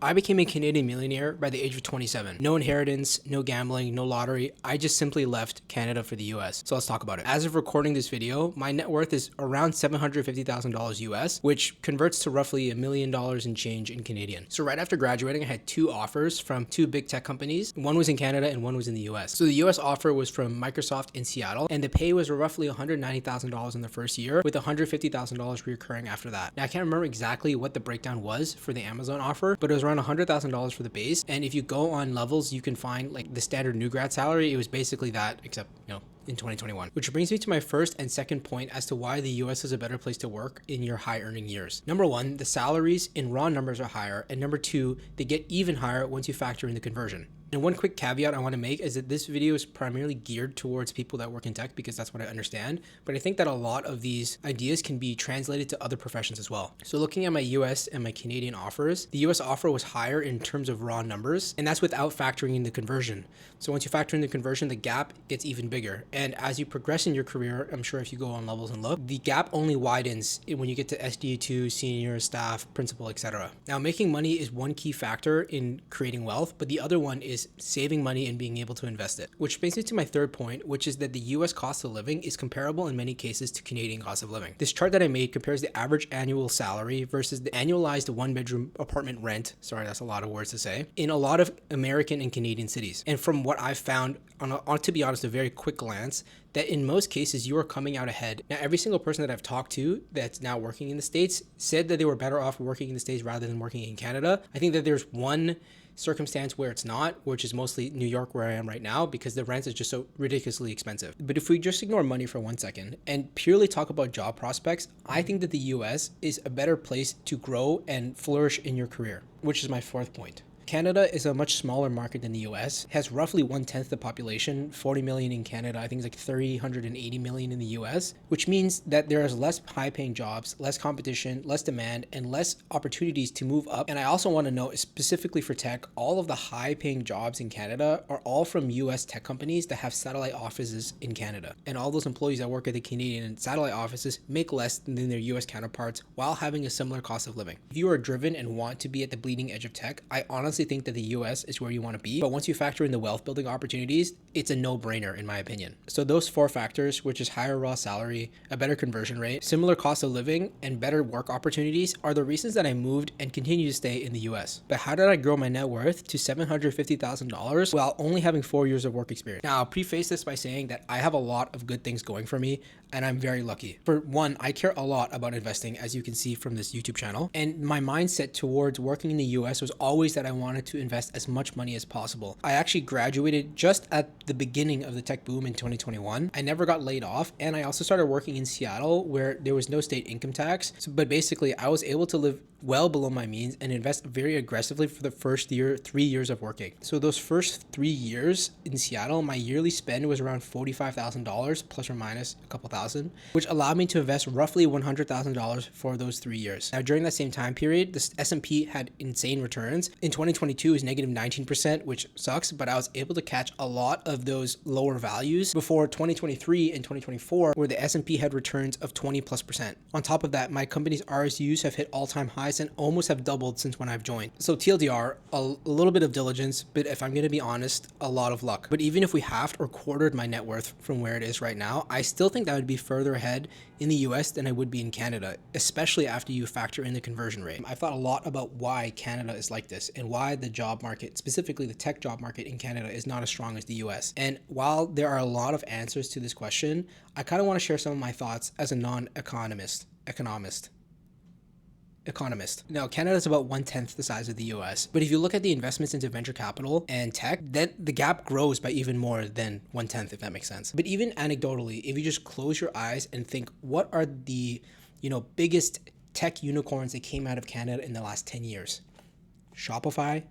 I became a Canadian millionaire by the age of 27. No inheritance, no gambling, no lottery. I just simply left Canada for the US. So let's talk about it. As of recording this video, my net worth is around $750,000 US, which converts to roughly $1 million in change in Canadian. So right after graduating, I had two offers from two big tech companies. One was in Canada and one was in the US. So the US offer was from Microsoft in Seattle, and the pay was roughly $190,000 in the first year with $150,000 recurring after that. Now I can't remember exactly what the breakdown was for the Amazon offer, but it was around $100,000 for the base. And if you go on levels, you can find like the standard new grad salary. It was basically that, except, in 2021. Which brings me to my first and second point as to why the US is a better place to work in your high earning years. Number one, the salaries in raw numbers are higher. And number two, they get even higher once you factor in the conversion. And one quick caveat I want to make is that this video is primarily geared towards people that work in tech because that's what I understand. But I think that a lot of these ideas can be translated to other professions as well. So looking at my US and my Canadian offers, the US offer was higher in terms of raw numbers, and that's without factoring in the conversion. So once you factor in the conversion, the gap gets even bigger. And as you progress in your career, I'm sure if you go on levels and look, the gap only widens when you get to SDA2, senior, staff, principal, etc. Now, making money is one key factor in creating wealth, but the other one is saving money and being able to invest it. Which brings me to my third point, which is that the US cost of living is comparable in many cases to Canadian cost of living. This chart that I made compares the average annual salary versus the annualized one-bedroom apartment rent, sorry, that's a lot of words to say, in a lot of American and Canadian cities. And from what I've found, to be honest, a very quick glance, that in most cases you are coming out ahead. Now, every single person that I've talked to that's now working in the States said that they were better off working in the States rather than working in Canada. I think that there's one circumstance where it's not, which is mostly New York where I am right now, because the rent is just so ridiculously expensive. But if we just ignore money for 1 second and purely talk about job prospects, I think that the US is a better place to grow and flourish in your career, which is my fourth point. Canada is a much smaller market than the US, has roughly 1/10 the population, 40 million in Canada, I think it's like 380 million in the US, which means that there is less high paying jobs, less competition, less demand, and less opportunities to move up. And I also want to note, specifically for tech, all of the high paying jobs in Canada are all from US tech companies that have satellite offices in Canada. And all those employees that work at the Canadian satellite offices make less than their US counterparts while having a similar cost of living. If you are driven and want to be at the bleeding edge of tech, I honestly think that the US is where you want to be, but once you factor in the wealth building opportunities, it's a no-brainer in my opinion. So those four factors, which is higher raw salary, a better conversion rate, similar cost of living, and better work opportunities, are the reasons that I moved and continue to stay in the US. But how did I grow my net worth to $750,000 while only having 4 years of work experience? Now, I'll preface this by saying that I have a lot of good things going for me, and I'm very lucky. For one, I care a lot about investing, as you can see from this YouTube channel, and my mindset towards working in the US was always that I wanted to invest as much money as possible. I actually graduated just at the beginning of the tech boom in 2021. I never got laid off, and I also started working in Seattle where there was no state income tax. But basically, I was able to live well below my means and invest very aggressively for the first 3 years of working. So those first 3 years in Seattle, my yearly spend was around $45,000 plus or minus a couple thousand, which allowed me to invest roughly $100,000 for those 3 years. Now, during that same time period, the S&P had insane returns. In 2022, it was negative 19%, which sucks, but I was able to catch a lot of those lower values before 2023 and 2024, where the S&P had returns of 20+%. On top of that, my company's RSUs have hit all-time highs and almost have doubled since when I've joined. So TLDR, a little bit of diligence, but if I'm going to be honest, a lot of luck. But even if we halved or quartered my net worth from where it is right now, I still think that would be further ahead in the US than I would be in Canada, especially after you factor in the conversion rate. I've thought a lot about why Canada is like this and why the job market, specifically the tech job market in Canada, is not as strong as the US. And while there are a lot of answers to this question, I kind of want to share some of my thoughts as a non-economist. Now, Canada is about 1/10 the size of the US, but if you look at the investments into venture capital and tech, then the gap grows by even more than 1/10, if that makes sense. But even anecdotally, if you just close your eyes and think, what are the, biggest tech unicorns that came out of Canada in the last 10 years? Shopify,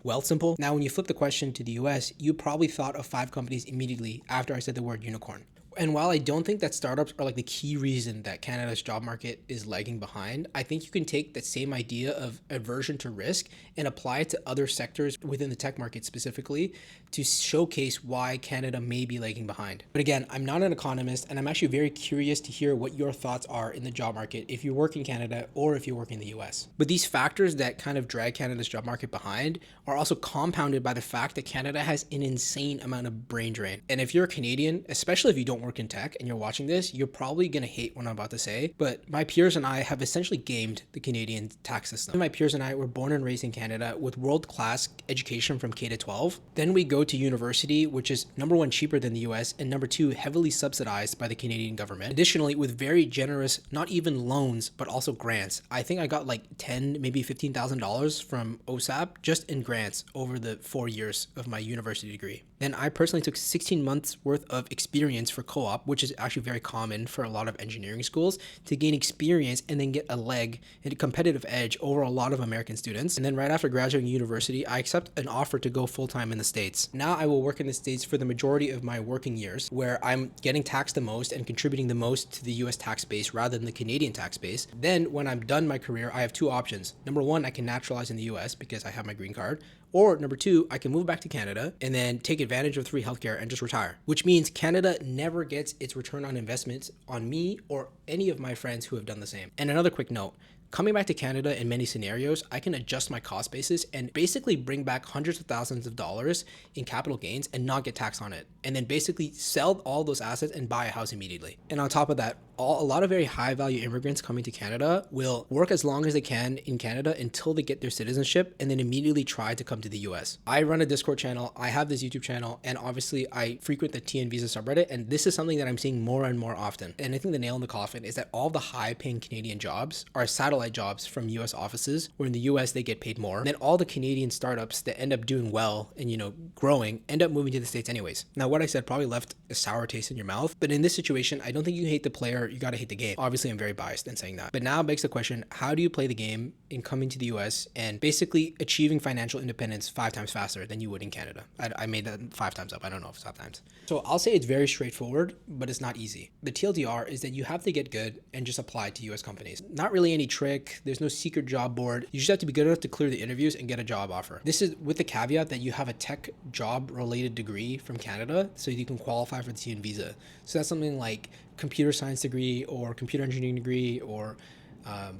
Wealthsimple. Now, when you flip the question to the US, you probably thought of 5 companies immediately after I said the word unicorn. And while I don't think that startups are like the key reason that Canada's job market is lagging behind, I think you can take that same idea of aversion to risk and apply it to other sectors within the tech market specifically to showcase why Canada may be lagging behind. But again, I'm not an economist, and I'm actually very curious to hear what your thoughts are in the job market if you work in Canada or if you work in the US. But these factors that kind of drag Canada's job market behind are also compounded by the fact that Canada has an insane amount of brain drain. And if you're a Canadian, especially if you don't work in tech and you're watching this, you're probably going to hate what I'm about to say, but my peers and I have essentially gamed the Canadian tax system. My peers and I were born and raised in Canada with world-class education from K to 12. Then we go to university, which is number one, cheaper than the US, and number two, heavily subsidized by the Canadian government. Additionally, with very generous, not even loans, but also grants. I think I got like $10,000, maybe $15,000 from OSAP just in grants over the 4 years of my university degree. Then I personally took 16 months worth of experience for co-op, which is actually very common for a lot of engineering schools, to gain experience and then get a leg and a competitive edge over a lot of American students. And then right after graduating university, I accept an offer to go full-time in the States. Now I will work in the States for the majority of my working years, where I'm getting taxed the most and contributing the most to the US tax base rather than the Canadian tax base. Then when I'm done my career, I have two options. Number one, I can naturalize in the US because I have my green card. Or number two, I can move back to Canada and then take advantage of free healthcare and just retire, which means Canada never gets its return on investments on me or any of my friends who have done the same. And another quick note, coming back to Canada in many scenarios, I can adjust my cost basis and basically bring back hundreds of thousands of dollars in capital gains and not get taxed on it. And then basically sell all those assets and buy a house immediately. And on top of that, a lot of very high value immigrants coming to Canada will work as long as they can in Canada until they get their citizenship and then immediately try to come to the US. I run a Discord channel, I have this YouTube channel, and obviously I frequent the TN Visa subreddit, and this is something that I'm seeing more and more often. And I think the nail in the coffin is that all the high paying Canadian jobs are satellite jobs from US offices, where in the US they get paid more. And then all the Canadian startups that end up doing well and, growing end up moving to the States anyways. Now, what I said probably left a sour taste in your mouth, but in this situation, I don't think you hate the player, you gotta hate the game. Obviously, I'm very biased in saying that. But now begs the question, how do you play the game in coming to the US and basically achieving financial independence 5 times faster than you would in Canada? I made that 5 times up. I don't know if it's 5 times. So I'll say it's very straightforward, but it's not easy. The TLDR is that you have to get good and just apply to US companies. Not really any trick. There's no secret job board. You just have to be good enough to clear the interviews and get a job offer. This is with the caveat that you have a tech job related degree from Canada so you can qualify for the TN visa. So that's something like computer science degree or computer engineering degree or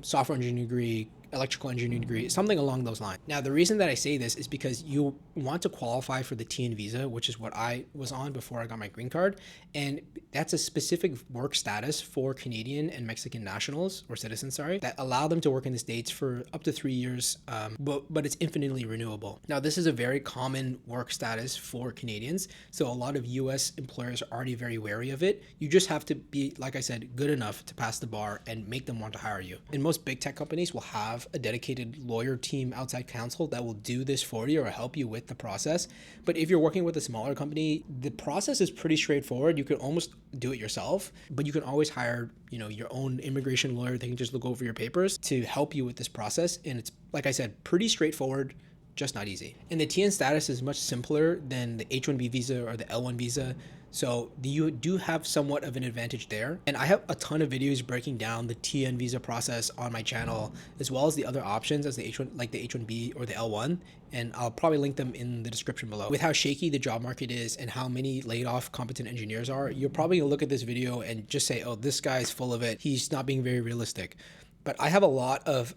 software engineering degree, electrical engineering degree, something along those lines. Now, the reason that I say this is because you want to qualify for the TN visa, which is what I was on before I got my green card. And that's a specific work status for Canadian and Mexican nationals or citizens, that allow them to work in the States for up to 3 years, but it's infinitely renewable. Now, this is a very common work status for Canadians. So a lot of US employers are already very wary of it. You just have to be, like I said, good enough to pass the bar and make them want to hire you. And most big tech companies will have a dedicated lawyer team, outside counsel that will do this for you or help you with the process. But if you're working with a smaller company, the process is pretty straightforward. You can almost do it yourself, but you can always hire, your own immigration lawyer. They can just look over your papers to help you with this process. And it's, like I said, pretty straightforward, just not easy. And the TN status is much simpler than the H-1B visa or the L-1 visa. So you do have somewhat of an advantage there. And I have a ton of videos breaking down the TN visa process on my channel, as well as the other options as the H1, like the H1B or the L1. And I'll probably link them in the description below. With how shaky the job market is and how many laid off competent engineers are, you're probably gonna look at this video and just say, oh, this guy's full of it. He's not being very realistic. But I have a lot of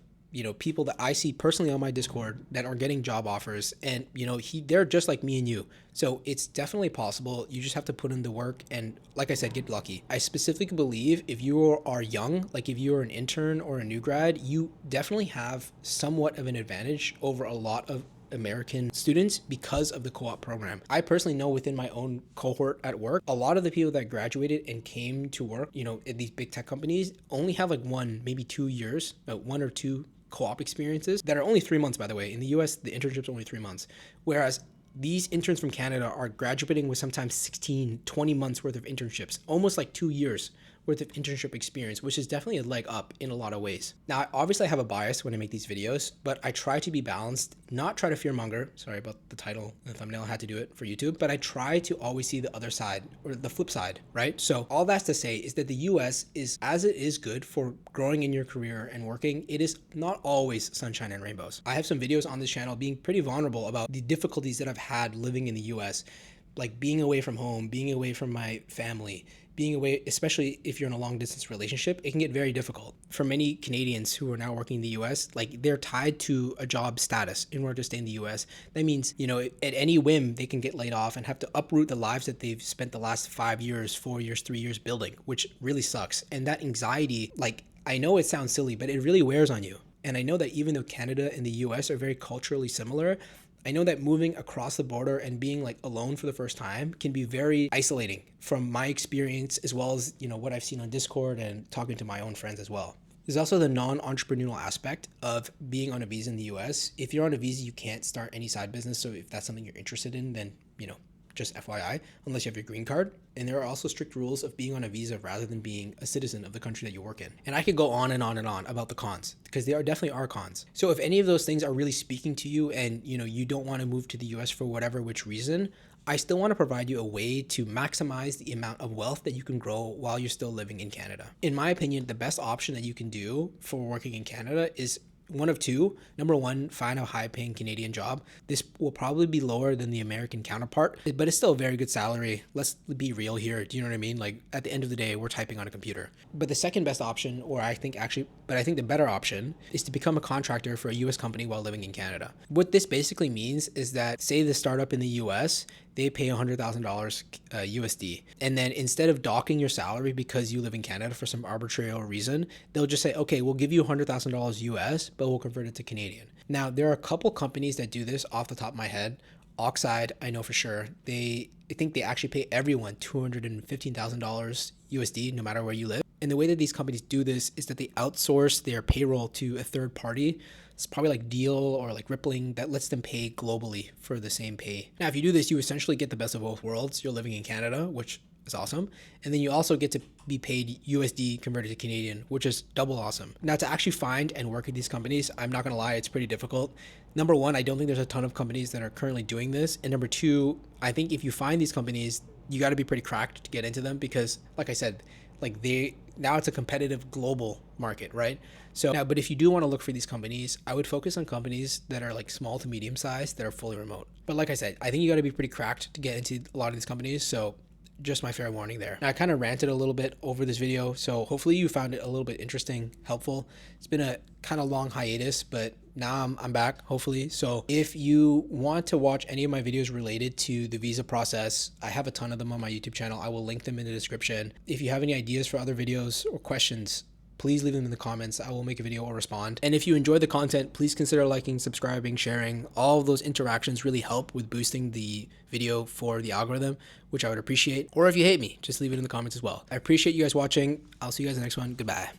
people that I see personally on my Discord that are getting job offers, and they're just like me and you. So it's definitely possible. You just have to put in the work and, like I said, get lucky. I specifically believe if you are young, like if you're an intern or a new grad, you definitely have somewhat of an advantage over a lot of American students because of the co-op program. I personally know within my own cohort at work, a lot of the people that graduated and came to work, at these big tech companies only have like 1, maybe 2 years, 1 or 2 co-op experiences that are only 3 months, by the way. In the US, the internship's only 3 months. Whereas these interns from Canada are graduating with sometimes 16, 20 months worth of internships, almost like 2 years worth of internship experience, which is definitely a leg up in a lot of ways. Now, obviously I have a bias when I make these videos, but I try to be balanced, not try to fearmonger. Sorry about the title and the thumbnail, I had to do it for YouTube, but I try to always see the other side or the flip side, right? So all that's to say is that the US is, as it is good for growing in your career and working, it is not always sunshine and rainbows. I have some videos on this channel being pretty vulnerable about the difficulties that I've had living in the US, like being away from home, being away from my family, being away, especially if you're in a long distance relationship, it can get very difficult. For many Canadians who are now working in the US, like they're tied to a job status in order to stay in the US. That means, you know, at any whim, they can get laid off and have to uproot the lives that they've spent the last 5 years, 4 years, 3 years building, which really sucks. And that anxiety, like, I know it sounds silly, but it really wears on you. And I know that even though Canada and the US are very culturally similar, I know that moving across the border and being like alone for the first time can be very isolating from my experience, as well as, you know, what I've seen on Discord and talking to my own friends as well. There's also the non-entrepreneurial aspect of being on a visa in the US. If you're on a visa, you can't start any side business. So if that's something you're interested in, then, you know, just FYI, unless you have your green card. And there are also strict rules of being on a visa rather than being a citizen of the country that you work in. And I could go on and on and on about the cons, because there definitely are cons. So if any of those things are really speaking to you and, you know, you don't want to move to the US for whatever which reason, I still want to provide you a way to maximize the amount of wealth that you can grow while you're still living in Canada. In my opinion, the best option that you can do for working in Canada is one of two. Number one, find a high paying Canadian job. This will probably be lower than the American counterpart, but it's still a very good salary. Let's be real here. Do you know what I mean? Like at the end of the day, we're typing on a computer. But the second best option, or I think the better option, is to become a contractor for a US company while living in Canada. What this basically means is that, say the startup in the US, they pay $100,000 USD. And then instead of docking your salary because you live in Canada for some arbitrary reason, they'll just say, okay, we'll give you $100,000 US, but we'll convert it to Canadian. Now, there are a couple companies that do this off the top of my head. Oxide, I know for sure. I think they actually pay everyone $215,000 USD, no matter where you live. And the way that these companies do this is that they outsource their payroll to a third party. It's probably like Deal or like Rippling that lets them pay globally for the same pay. Now, if you do this, you essentially get the best of both worlds. You're living in Canada, which is awesome. And then you also get to be paid USD converted to Canadian, which is double awesome. Now, to actually find and work at these companies, I'm not going to lie, it's pretty difficult. Number one, I don't think there's a ton of companies that are currently doing this. And number two, I think if you find these companies, you got to be pretty cracked to get into them because, like I said, like now it's a competitive global market, right? So now, but if you do want to look for these companies, I would focus on companies that are like small to medium sized that are fully remote. But like I said, I think you got to be pretty cracked to get into a lot of these companies. So just my fair warning there. Now, I kind of ranted a little bit over this video, so hopefully you found it a little bit interesting, helpful. It's been a kind of long hiatus, but now I'm back, hopefully. So if you want to watch any of my videos related to the visa process, I have a ton of them on my YouTube channel. I will link them in the description. If you have any ideas for other videos or questions, please leave them in the comments. I will make a video or respond. And if you enjoy the content, please consider liking, subscribing, sharing. All of those interactions really help with boosting the video for the algorithm, which I would appreciate. Or if you hate me, just leave it in the comments as well. I appreciate you guys watching. I'll see you guys in the next one. Goodbye.